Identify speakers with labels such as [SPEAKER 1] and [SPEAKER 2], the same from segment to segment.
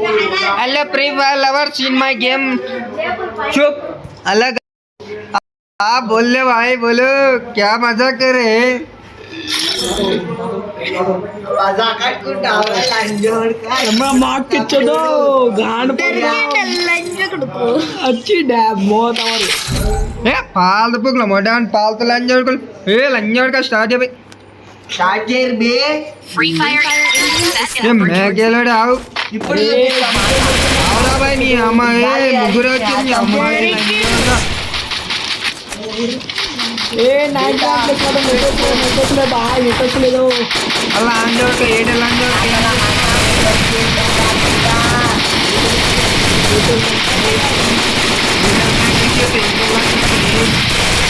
[SPEAKER 1] Hello free fire lovers in my game चुप अलग आप बोल ले भाई बोलो क्या मजा करे
[SPEAKER 2] अच्छी डैब बहुत हमारी
[SPEAKER 1] पाल पुगला मोटा पाल तो लंजोड़ का स्टार्ट है भाई
[SPEAKER 3] స్టార్ట్ చేయరు బే
[SPEAKER 4] Free Fire India
[SPEAKER 1] मैं गेलड़े आओ
[SPEAKER 3] ఇప్పుడు
[SPEAKER 1] అవునా భాయ్ నీ అమ్మాయి ముగ్గురు వచ్చింది అమ్మాయి
[SPEAKER 2] ఏ నైట్ నెట్వర్క్ లేదు
[SPEAKER 1] అలా అంజోడ్ ఏడు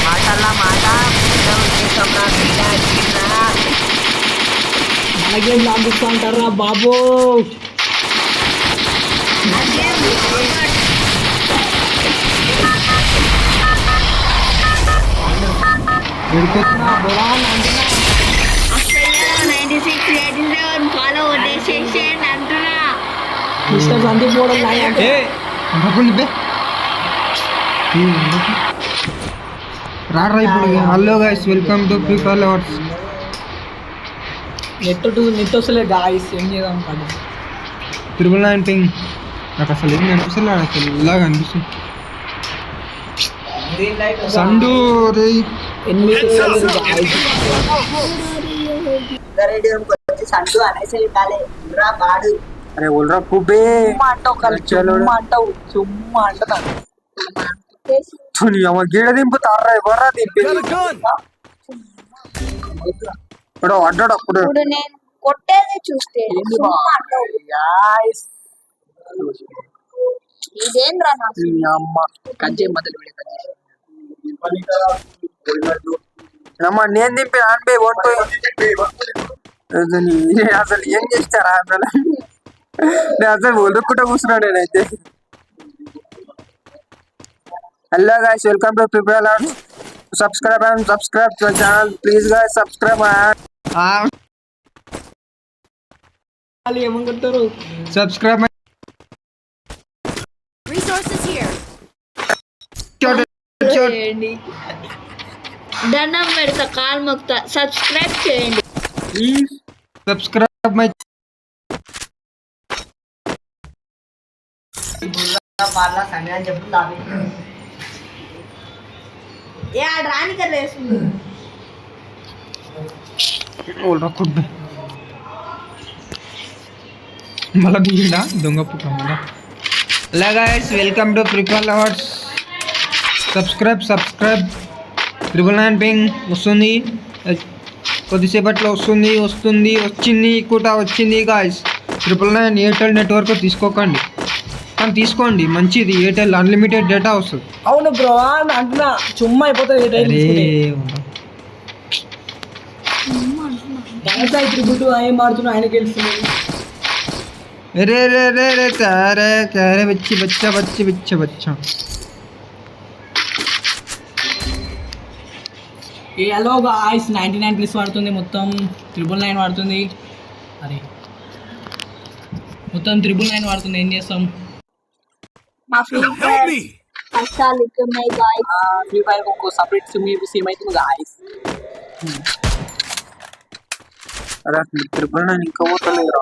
[SPEAKER 3] మాటల్లా మాట
[SPEAKER 2] అలాగే లాంపిస్తా అంటారా బాబు
[SPEAKER 4] ఫాలో చేసేయండి అంటున్నా
[SPEAKER 2] మిస్టర్ సందీప్ కూడా
[SPEAKER 1] ఏ డబ్బులు బే రారా ఇప్పుడు hello guys welcome to Free Fire lovers
[SPEAKER 2] net వస్తలే గాయస్ ఏం చేద్దాం పడు
[SPEAKER 1] 999 పింగ్ నాకు అసలు ఏం అనిపిస్తుంది అసలు ఇలాగ అనిపిస్తుంది సండు రే
[SPEAKER 2] 8 గాయస్
[SPEAKER 3] వచ్చి సండు అనేసి కాలే రా పాడు
[SPEAKER 1] అరే ఓల్రా కుబే
[SPEAKER 3] అంటావు కలిసి అంటావు చుమ్మ అంటున్నా
[SPEAKER 1] అమ్మ గీడ దింపుతారా ఎవర్రా దింపేది ఇప్పుడు అడ్డాడు అప్పుడు
[SPEAKER 4] ఇప్పుడు నేను కొట్టేది చూస్తే సుమ్మ అంటావు. ఇదేంద్రా నాకు
[SPEAKER 3] అమ్మ కంచె మొదలు పెడే
[SPEAKER 1] అమ్మ నేను దింపి ఆన్పే ఒంటు అసలు ఏం చేస్తారా అసలు నేను అసలు ఒలుక్కుంటా కూర్చున్నాడు నేనైతే hello guys welcome to prepare subscribe to the channel please guys subscribe
[SPEAKER 2] వాళ్ళు ఏమనుకుంటారు
[SPEAKER 1] subscribe my
[SPEAKER 4] resources here.
[SPEAKER 1] చేయండి
[SPEAKER 4] దండం పెడతా కాల్ మొక్తా సబ్స్క్రైబ్ చేయండి
[SPEAKER 1] please subscribe my
[SPEAKER 3] వాళ్ళ సమయం చెప్తాను
[SPEAKER 4] ఏ రానికి లేస్తుంది
[SPEAKER 1] ఓల్రా కుడ్ మళ్ళా దిగిందా దొంగ పుక్క మళ్ళా hello guys welcome to prepare lovers subscribe 999 ping వస్తుంది కొద్దిసేపట్లో వచ్చింది కూడా వచ్చింది గాయస్ 999 ఎయిర్టెల్ నెట్వర్క్ తీసుకోకండి కానీ తీసుకోండి మంచిది ఎయిర్టెల్ అన్లిమిటెడ్ డేటా వస్తుంది
[SPEAKER 2] అవును బ్రో అంటున్నా చుమ్మా అయిపోతుంది ట్రిపుల్ ఏం ఆడుతున్నా ఆయన గెలుస్తుంది
[SPEAKER 1] अरे रे रे रे क्या रे बच्चा
[SPEAKER 2] ఏ హలో గాయ్స్ 99 ప్లస్ వాడుతుంది మొత్తం 999 వాడుతుంది అరే మొత్తం 999 వాడుతుంది ఏం చేస్తాం
[SPEAKER 4] మా ఫ్రీ ఫైర్ కష్టాలు ఉన్నాయి గాయ్స్
[SPEAKER 2] ఫ్రీ ఫైర్ को सेपरेट सिम అయితే గాయ్స్
[SPEAKER 1] अरे 999 ఇంకా పోతలేదురా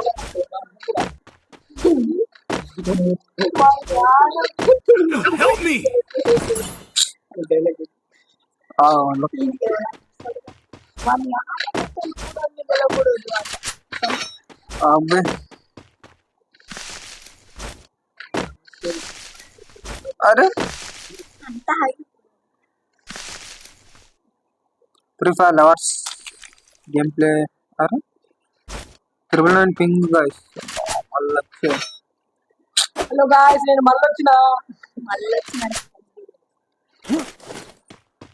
[SPEAKER 4] help me
[SPEAKER 1] అబ్బే अरे free fire lovers game play अरे 999 पिंग गाइस
[SPEAKER 2] హలో గాయ్స్ నేను మళ్ళీ వచ్చిన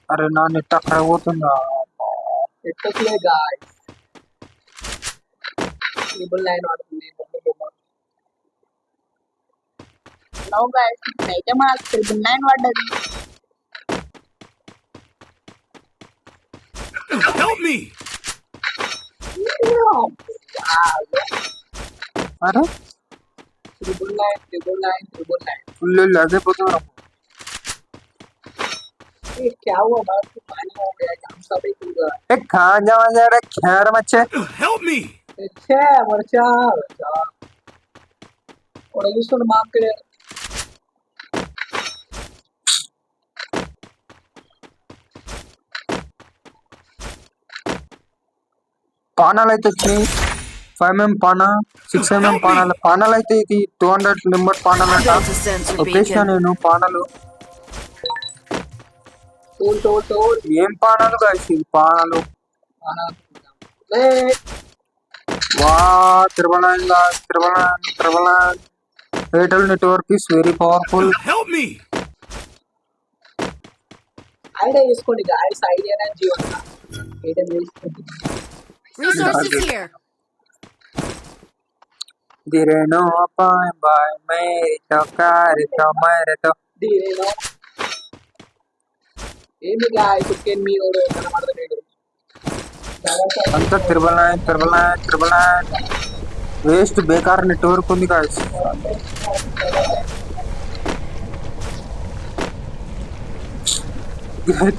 [SPEAKER 1] अरे ना नेट అక్కడ పోతుందా
[SPEAKER 2] ఎట్టట్లే గాయ్స్ 999 వాడుతుంది
[SPEAKER 4] నో గాయ్స్ అయితే మనకు 999 పడ్డది
[SPEAKER 5] Help me!
[SPEAKER 1] अरे
[SPEAKER 2] ट्रिपल नाइन
[SPEAKER 1] ఫుల్ లాగైపోతున్నారు.
[SPEAKER 2] ये क्या हुआ बात को पानी हो गया हम सब एक हुआ
[SPEAKER 1] ఏ ఖాజా మజారా ఖేర్ మచ్చే.
[SPEAKER 2] अच्छा वर्षा वर्षा और यूसुफ माफ करे
[SPEAKER 1] పానాలు అయితే వచ్చినాయి. 5mm పానా, 6mm పానాలు. పానాలు అయితే ఇది 200 నెంబర్ పానాలు అంట. వచ్చేసిన నేను పానాలు.
[SPEAKER 2] तोड़
[SPEAKER 1] ఏం పానాలు guys ఇది పానాలు.
[SPEAKER 2] आना ले
[SPEAKER 1] వా triple nine. Airtel network is very powerful.
[SPEAKER 2] Idea इसको गाइस आइडिया ना जीवन का एयरटेल
[SPEAKER 5] Resources here.
[SPEAKER 1] దిరేనో బాయ్ బాయ్ మేరే తో
[SPEAKER 2] దీనేనో ఏంది గాయ్స్ కెన్ మీ ఓరో కనబడతలేడు
[SPEAKER 1] అంతా త్రిబుల్ నైన్. వేస్ట్ బేకార్ నెట్వర్క్ ఉంది గాయస్.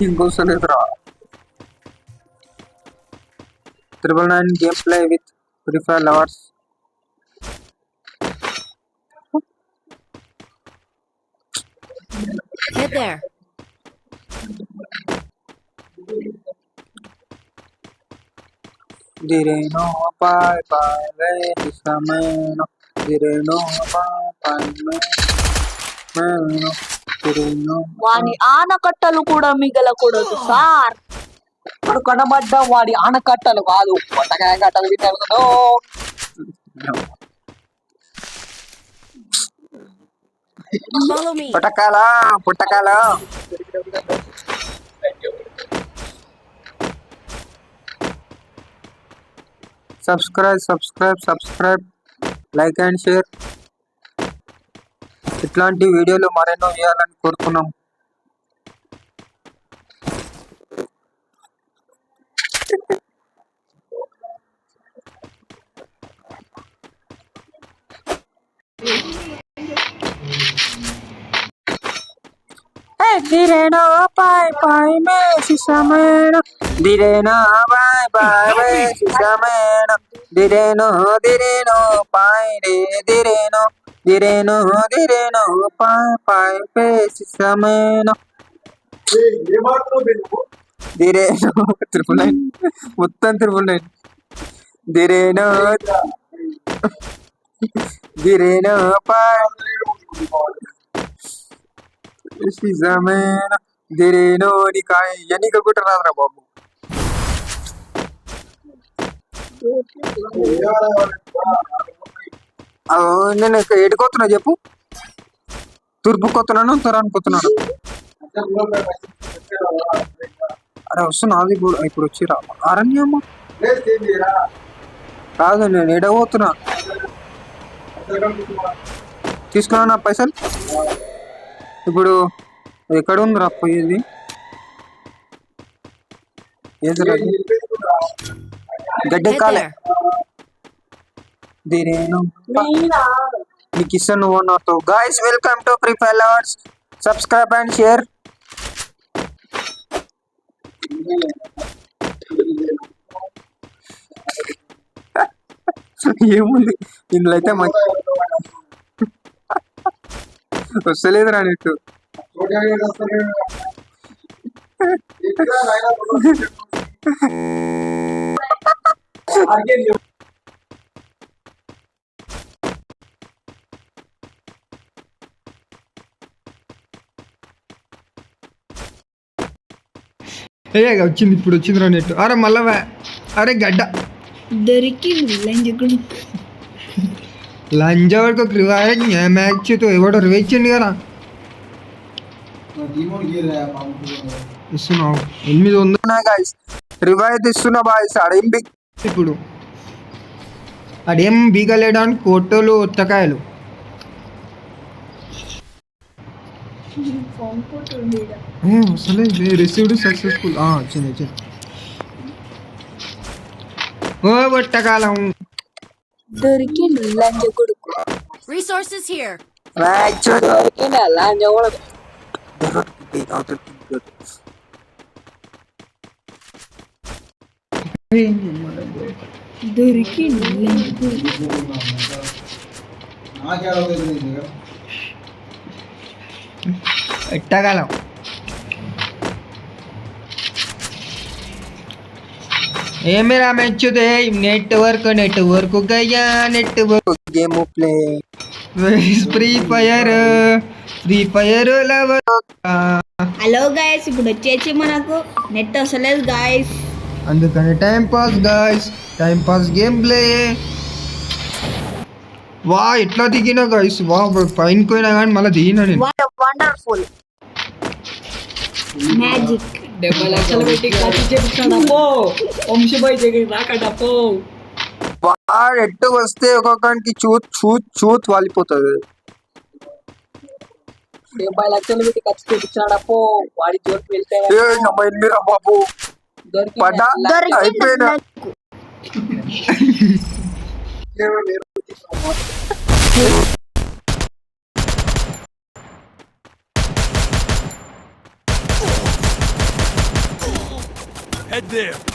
[SPEAKER 1] ఇంకోసలేదురా. 999 game play with Free Fire lovers.
[SPEAKER 5] Hit there.
[SPEAKER 1] దిరేనో బాయ్ బాయ్ వేసమేనో దిరేనో బాయ్ మేనో దిరేనో.
[SPEAKER 4] వాని ఆనకట్టలు కూడా మిగలకూడదు సార్.
[SPEAKER 2] ఇప్పుడు కనబడ్డ వాడి ఆనకట్టలు కాదు పొట్టకాయ కట్టలు వింటాను
[SPEAKER 5] Follow me.
[SPEAKER 1] పుట్టకాల సబ్స్క్రైబ్ లైక్ అండ్ షేర్. ఇట్లాంటి వీడియోలు మరెన్నో చేయాలని కోరుకున్నాం. దిరేనో బాయ్ మేసిసమేనో దిరేనో బాయ్ వేసిసమేనో దిరేనో బాయ్ దిరేనో బాయ్ వేసిసమేనో దిరేనో 999 మొత్తం 999. దిరేనో బాయ్ వేసిసమేనో దిరేనో నీకాయ ఎన్నిక కూడా రాదురా బాబు. నేను ఎటుకోతున్నా చెప్పు. తూర్పుకొస్తున్నాను తరానికొస్తున్నాను. అరే వస్తున్నా అది ఇప్పుడు వచ్చిరా అరణ్యమ్మ కాదు నేను ఎడబోతున్నా. తీసుకున్నా నా పైసలు. ఇప్పుడు ఎక్కడ ఉందిరా పోయేది. గడ్డి
[SPEAKER 5] Hit
[SPEAKER 1] కాలే
[SPEAKER 5] there.
[SPEAKER 1] దిరేను నీకు ఇస్తాను నువ్వు నాతో. Guys welcome to Free Fire lovers. Subscribe and share. ఏముంది ఇందులో అయితే మంచి వస్తలేదు రా నీకు. వచ్చింది ఇప్పుడు వచ్చింది రా నెట్. అరే మళ్ళా అరే గడ్డ
[SPEAKER 4] దొరికింది లంజకుడు.
[SPEAKER 1] లంజ వరకు మ్యాచ్ తో ఎవడో రివేచిండి కదా. ఇస్తున్నావు 800 గాయస్. రివైవ్ ఇస్తున్నా బాయ్స్. ఇప్పుడు అడేం బీగలేడానికి కోటలు ఒత్తకాయలు. అసలే రిసీవ్డ్ సక్సెస్ఫుల్ వచ్చింది. ఓ ఒట్టకాలం
[SPEAKER 4] దొరికిండు లంజ కొడుకు.
[SPEAKER 5] Resources here.
[SPEAKER 4] దొరికిండు లంజ కొడుకు. దొరికిండు లంజ కొడుకు.
[SPEAKER 2] ఎట్టగలం ఏ మేరా మెచ్చుదే నెట్వర్క్ గయ్యా network
[SPEAKER 1] game play
[SPEAKER 2] Free Fire lover.
[SPEAKER 4] Hello guys, ఇప్పుడు వచ్చేసి మనకు నెట్ వస్తలేదు గాయస్.
[SPEAKER 2] అందుకని టైం పాస్ గేమ్ ప్లే. వా ఎట్లా దిగినా గైస్, వా పైన పోయినా కానీ మళ్ళీ దిగినా నేను.
[SPEAKER 4] Wonderful magic.
[SPEAKER 2] 70 లక్షలు పెట్టి ఖర్చు చేపిస్తాడప్పో వంశీబాయ్ దగ్గర రాకటప్పో.
[SPEAKER 1] వాడు ఎట్టు వస్తే ఒక్కొక్కరికి చూత్ వాలిపోతుంది.
[SPEAKER 2] 70 లక్షలు పెట్టి ఖర్చు చేపించాడప్పో వాడి జోలికి వెళ్తే
[SPEAKER 1] నమ్మైందిరా బాబు. పడ్డా అయిపోయినా
[SPEAKER 6] Head there.